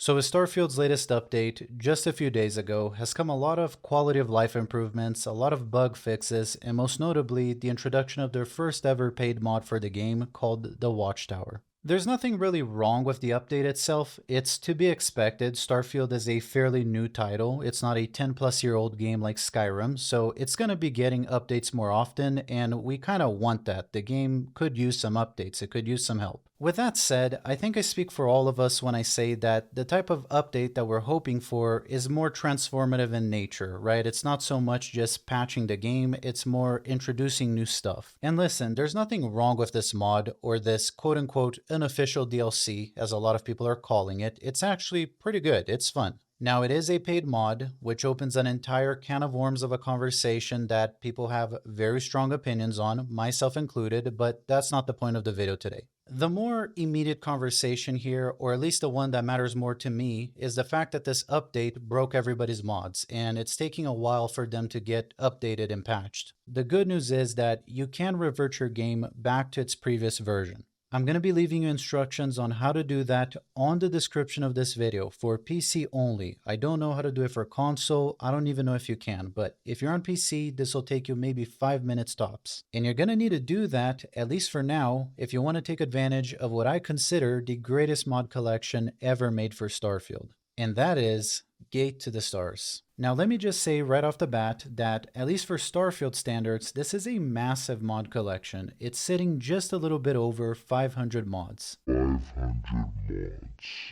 So with Starfield's latest update, just a few days ago, has come a lot of quality of life improvements, a lot of bug fixes, and most notably, the introduction of their first ever paid mod for the game called the Watchtower. There's nothing really wrong with the update itself. It's to be expected. Starfield is a fairly new title. It's not a 10 plus year old game like Skyrim, so it's going to be getting updates more often, and we kind of want that. The game could use some updates, it could use some help. With that said, I think I speak for all of us when I say that the type of update that we're hoping for is more transformative in nature, right? It's not so much just patching the game, it's more introducing new stuff. And listen, there's nothing wrong with this mod or this quote unquote unofficial DLC, as a lot of people are calling it. It's actually pretty good, it's fun. Now, it is a paid mod, which opens an entire can of worms of a conversation that people have very strong opinions on, myself included, but that's not the point of the video today. The more immediate conversation here, or at least the one that matters more to me, is the fact that this update broke everybody's mods, and it's taking a while for them to get updated and patched. The good news is that you can revert your game back to its previous version. I'm going to be leaving you instructions on how to do that on the description of this video for PC only. I don't know how to do it for console. I don't even know if you can, but if you're on PC, this will take you maybe 5 minutes tops. And you're going to need to do that, at least for now, if you want to take advantage of what I consider the greatest mod collection ever made for Starfield. And that is Gate to the Stars. Now let me just say right off the bat that, at least for Starfield standards, this is a massive mod collection. It's sitting just a little bit over 500 mods. 500 mods.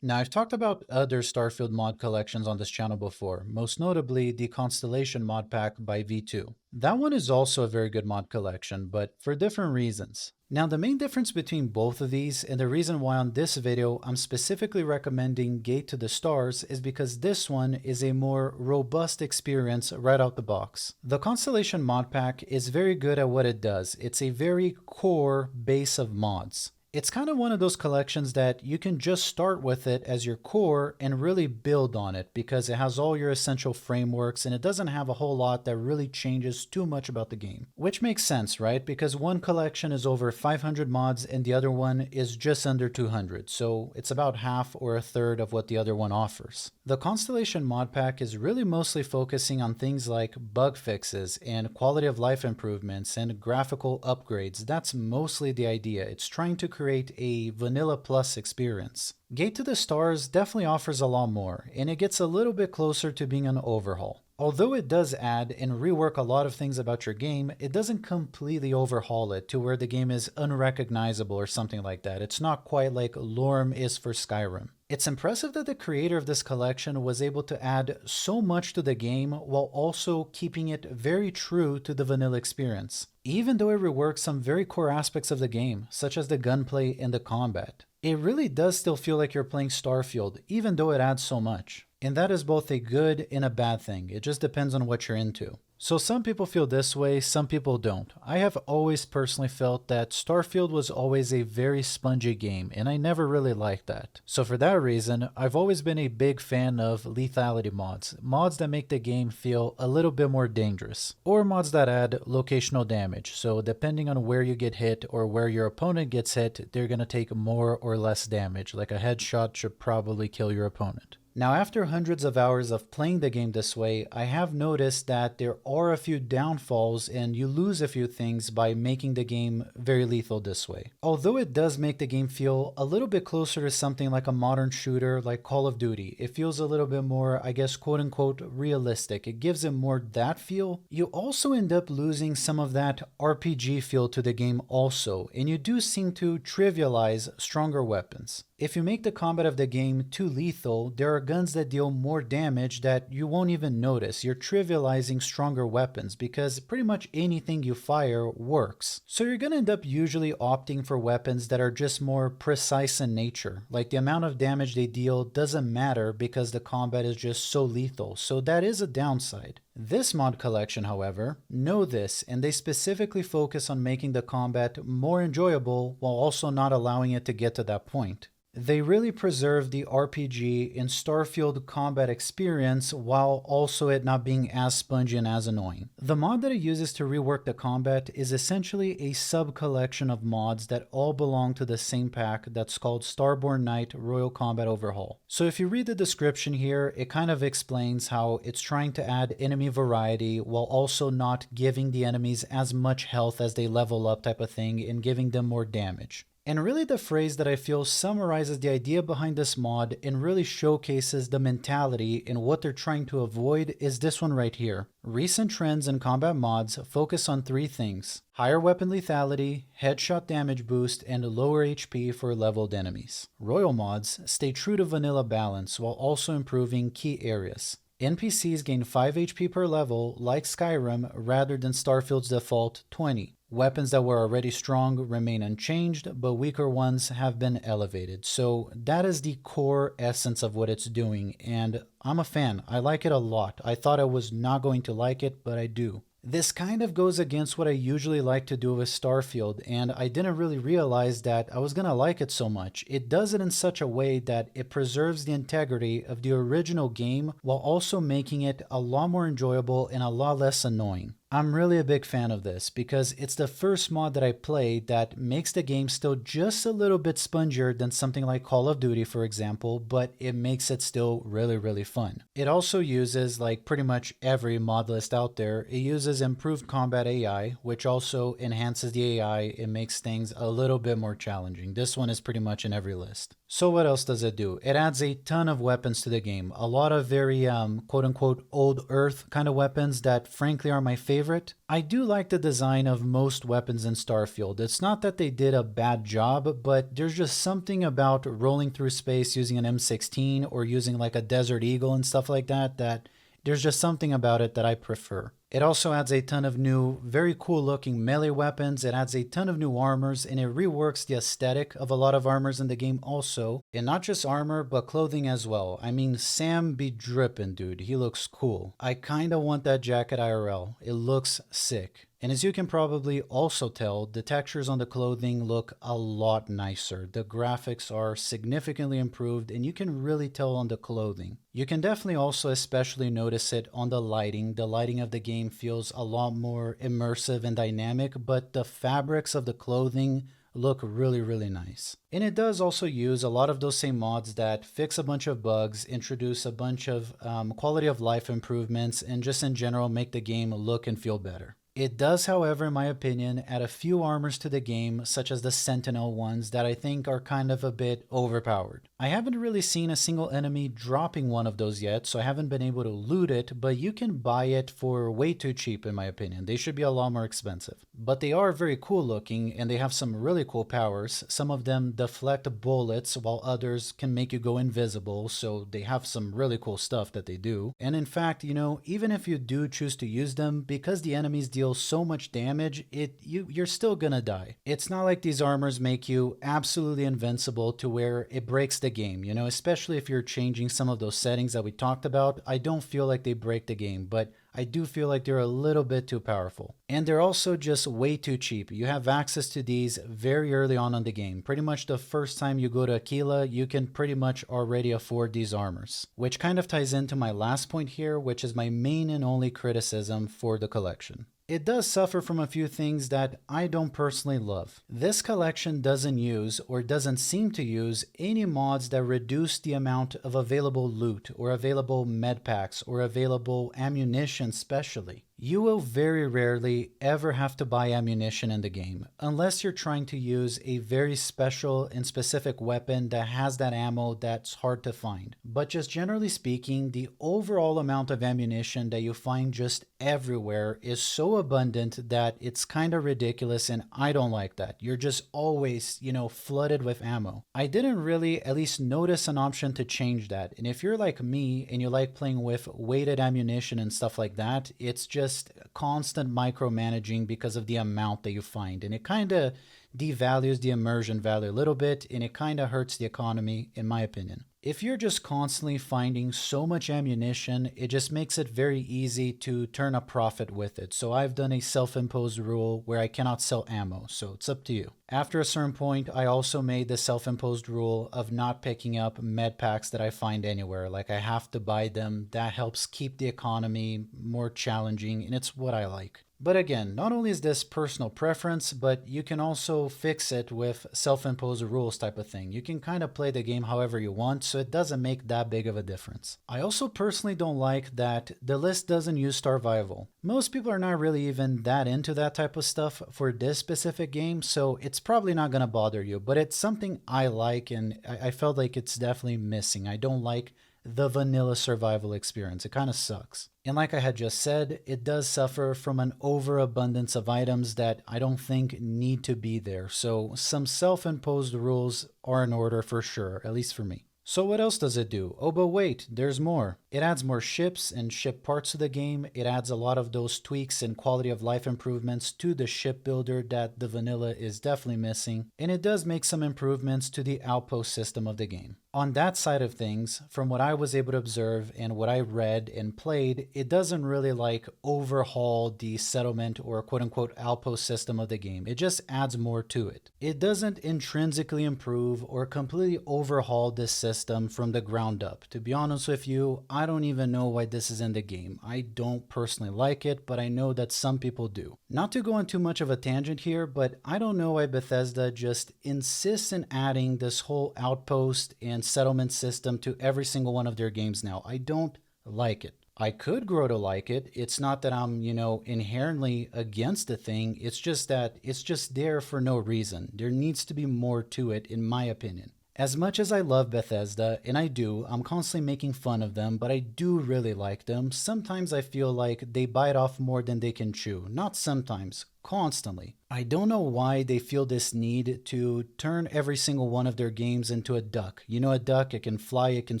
Now I've talked about other Starfield mod collections on this channel before, most notably the Constellation mod pack by V2. That one is also a very good mod collection, but for different reasons. Now the main difference between both of these, and the reason why on this video I'm specifically recommending Gate to the Stars, is because this one is a more robust experience right out the box. The Constellation mod pack is very good at what it does. It's a very core base of mods. It's kind of one of those collections that you can just start with it as your core and really build on it because it has all your essential frameworks and it doesn't have a whole lot that really changes too much about the game. Which makes sense, right? Because one collection is over 500 mods and the other one is just under 200, so it's about half or a third of what the other one offers. The Constellation mod pack is really mostly focusing on things like bug fixes and quality of life improvements and graphical upgrades. That's mostly the idea. It's trying to create a vanilla plus experience. Gate to the Stars definitely offers a lot more, and it gets a little bit closer to being an overhaul. Although it does add and rework a lot of things about your game, it doesn't completely overhaul it to where the game is unrecognizable or something like that. It's not quite like Lorem is for Skyrim. It's impressive that the creator of this collection was able to add so much to the game while also keeping it very true to the vanilla experience, even though it reworks some very core aspects of the game, such as the gunplay and the combat. It really does still feel like you're playing Starfield, even though it adds so much. And that is both a good and a bad thing. It just depends on what you're into. So some people feel this way, some people don't. I have always personally felt that Starfield was always a very spongy game, and I never really liked that. So for that reason, I've always been a big fan of lethality mods. Mods that make the game feel a little bit more dangerous. Or mods that add locational damage. So depending on where you get hit or where your opponent gets hit, they're going to take more or less damage. Like a headshot should probably kill your opponent. Now, after hundreds of hours of playing the game this way, I have noticed that there are a few downfalls and you lose a few things by making the game very lethal this way. Although it does make the game feel a little bit closer to something like a modern shooter like Call of Duty, it feels a little bit more, I guess, quote unquote, realistic. It gives it more that feel. You also end up losing some of that RPG feel to the game also, and you do seem to trivialize stronger weapons. If you make the combat of the game too lethal, there are guns that deal more damage that you won't even notice. You're trivializing stronger weapons because pretty much anything you fire works. So you're gonna end up usually opting for weapons that are just more precise in nature. Like the amount of damage they deal doesn't matter because the combat is just so lethal. So that is a downside. This mod collection, however, know this, and they specifically focus on making the combat more enjoyable while also not allowing it to get to that point. They really preserve the RPG and Starfield combat experience while also it not being as spongy and as annoying. The mod that it uses to rework the combat is essentially a sub-collection of mods that all belong to the same pack that's called Starborn Knight Royal Combat Overhaul. So if you read the description here, it kind of explains how it's trying to add enemy variety while also not giving the enemies as much health as they level up type of thing and giving them more damage. And really the phrase that I feel summarizes the idea behind this mod and really showcases the mentality and what they're trying to avoid is this one right here. Recent trends in combat mods focus on three things: higher weapon lethality, headshot damage boost, and lower HP for leveled enemies. Royal mods stay true to vanilla balance while also improving key areas. NPCs gain 5 HP per level like Skyrim rather than Starfield's default 20. Weapons that were already strong remain unchanged, but weaker ones have been elevated. So that is the core essence of what it's doing, and I'm a fan. I like it a lot. I thought I was not going to like it, but I do. This kind of goes against what I usually like to do with Starfield, and I didn't really realize that I was going to like it so much. It does it in such a way that it preserves the integrity of the original game while also making it a lot more enjoyable and a lot less annoying. I'm really a big fan of this because it's the first mod that I played that makes the game still just a little bit spongier than something like Call of Duty, for example, but it makes it still really, really fun. It also uses, like pretty much every mod list out there, it uses improved combat AI, which also enhances the AI and makes things a little bit more challenging. This one is pretty much in every list. So what else does it do? It adds a ton of weapons to the game. A lot of very quote-unquote old earth kind of weapons that frankly are my favorite. I do like the design of most weapons in Starfield. It's not that they did a bad job, but there's just something about rolling through space using an M16 or using like a Desert Eagle and stuff like that that there's just something about it that I prefer. It also adds a ton of new, very cool looking melee weapons. It adds a ton of new armors, and it reworks the aesthetic of a lot of armors in the game also. And not just armor, but clothing as well. I mean, Sam be drippin', dude. He looks cool. I kinda want that jacket IRL. It looks sick. And as you can probably also tell, the textures on the clothing look a lot nicer. The graphics are significantly improved, and you can really tell on the clothing. You can definitely also especially notice it on the lighting. The lighting of the game feels a lot more immersive and dynamic, but the fabrics of the clothing look really, really nice. And it does also use a lot of those same mods that fix a bunch of bugs, introduce a bunch of quality of life improvements, and just in general make the game look and feel better. It does, however, in my opinion, add a few armors to the game, such as the Sentinel ones, that I think are kind of a bit overpowered. I haven't really seen a single enemy dropping one of those yet, so I haven't been able to loot it, but you can buy it for way too cheap in my opinion. They should be a lot more expensive. But they are very cool looking, and they have some really cool powers. Some of them deflect bullets, while others can make you go invisible, so they have some really cool stuff that they do. And in fact, you know, even if you do choose to use them, because the enemies deal so much damage, you're still gonna die. It's not like these armors make you absolutely invincible to where it breaks the game, you know, especially if you're changing some of those settings that we talked about. I don't feel like they break the game, but I do feel like they're a little bit too powerful. And they're also just way too cheap. You have access to these very early on in the game. Pretty much the first time you go to Aquila, you can pretty much already afford these armors. Which kind of ties into my last point here, which is my main and only criticism for the collection. It does suffer from a few things that I don't personally love. This collection doesn't use, or doesn't seem to use, any mods that reduce the amount of available loot, or available med packs, or available ammunition especially. You will very rarely ever have to buy ammunition in the game, unless you're trying to use a very special and specific weapon that has that ammo that's hard to find. But just generally speaking, the overall amount of ammunition that you find just everywhere is so abundant that it's kind of ridiculous, and I don't like that. You're just always, you know, flooded with ammo. I didn't really at least notice an option to change that, and if you're like me and you like playing with weighted ammunition and stuff like that, it's just constant micromanaging because of the amount that you find, and it kind of devalues the immersion value a little bit, and it kind of hurts the economy, in my opinion. If you're just constantly finding so much ammunition, it just makes it very easy to turn a profit with it. So I've done a self-imposed rule where I cannot sell ammo, so it's up to you. After a certain point, I also made the self-imposed rule of not picking up med packs that I find anywhere. Like, I have to buy them. That helps keep the economy more challenging, and it's what I like. But again, not only is this personal preference, but you can also fix it with self-imposed rules type of thing. You can kind of play the game however you want, so it doesn't make that big of a difference. I also personally don't like that the list doesn't use Starfield. Most people are not really even that into that type of stuff for this specific game, so it's probably not going to bother you, but it's something I like, and I felt like it's definitely missing. I don't like the vanilla survival experience. It kind of sucks. And like I had just said, it does suffer from an overabundance of items that I don't think need to be there. So some self-imposed rules are in order for sure, at least for me. So what else does it do? Oh, but wait, there's more. It adds more ships and ship parts to the game. It adds a lot of those tweaks and quality of life improvements to the ship builder that the vanilla is definitely missing. And it does make some improvements to the outpost system of the game. On that side of things, from what I was able to observe and what I read and played, it doesn't really like overhaul the settlement or quote-unquote outpost system of the game. It just adds more to it. It doesn't intrinsically improve or completely overhaul this system from the ground up. To be honest with you, I don't even know why this is in the game. I don't personally like it, but I know that some people do. Not to go on too much of a tangent here, but I don't know why Bethesda just insists in adding this whole outpost and settlement system to every single one of their games now. I don't like it. I could grow to like it. It's not that I'm, inherently against the thing. It's just that it's just there for no reason. There needs to be more to it, in my opinion. As much as I love Bethesda, and I do, I'm constantly making fun of them, but I do really like them. Sometimes I feel like they bite off more than they can chew. Not sometimes, constantly. I don't know why they feel this need to turn every single one of their games into a duck. You know, a duck, it can fly, it can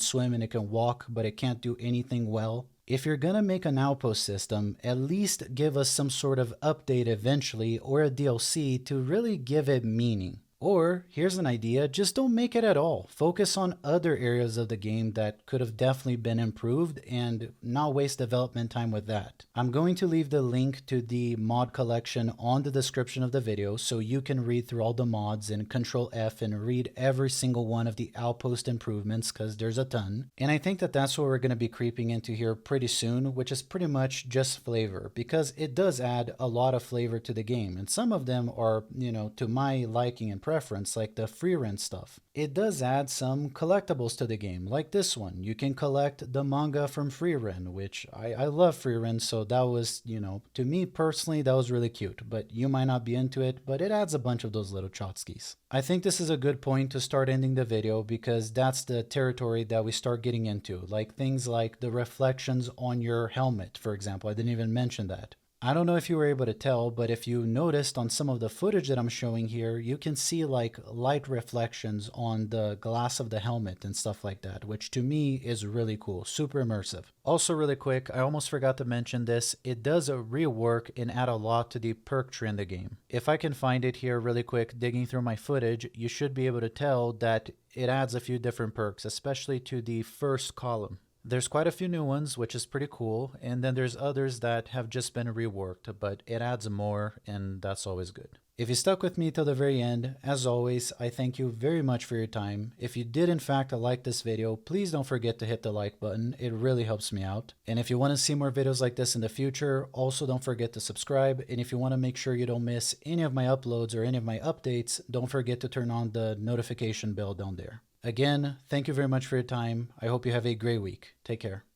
swim, and it can walk, but it can't do anything well. If you're gonna make an outpost system, at least give us some sort of update eventually or a DLC to really give it meaning. Or, here's an idea, just don't make it at all. Focus on other areas of the game that could have definitely been improved and not waste development time with that. I'm going to leave the link to the mod collection on the description of the video so you can read through all the mods and Control F and read every single one of the outpost improvements because there's a ton. And I think that that's what we're going to be creeping into here pretty soon, which is pretty much just flavor because it does add a lot of flavor to the game. And some of them are, to my liking and preference, like the free rent stuff. It does add some collectibles to the game, like this one. You can collect the manga from free rent, which I love free rent, so that was, to me personally, that was really cute. But you might not be into it, but it adds a bunch of those little chotskis. I think this is a good point to start ending the video because that's the territory that we start getting into, like things like the reflections on your helmet, for example. I didn't even mention that. I don't know if you were able to tell, but if you noticed on some of the footage that I'm showing here, you can see like light reflections on the glass of the helmet and stuff like that, which to me is really cool, super immersive. Also really quick, I almost forgot to mention this, it does rework and add a lot to the perk tree in the game. If I can find it here really quick, digging through my footage, you should be able to tell that it adds a few different perks, especially to the first column. There's quite a few new ones, which is pretty cool, and then there's others that have just been reworked, but it adds more, and that's always good. If you stuck with me till the very end, as always, I thank you very much for your time. If you did in fact like this video, please don't forget to hit the like button. It really helps me out. And if you want to see more videos like this in the future, also don't forget to subscribe. And if you want to make sure you don't miss any of my uploads or any of my updates, don't forget to turn on the notification bell down there. Again, thank you very much for your time. I hope you have a great week. Take care.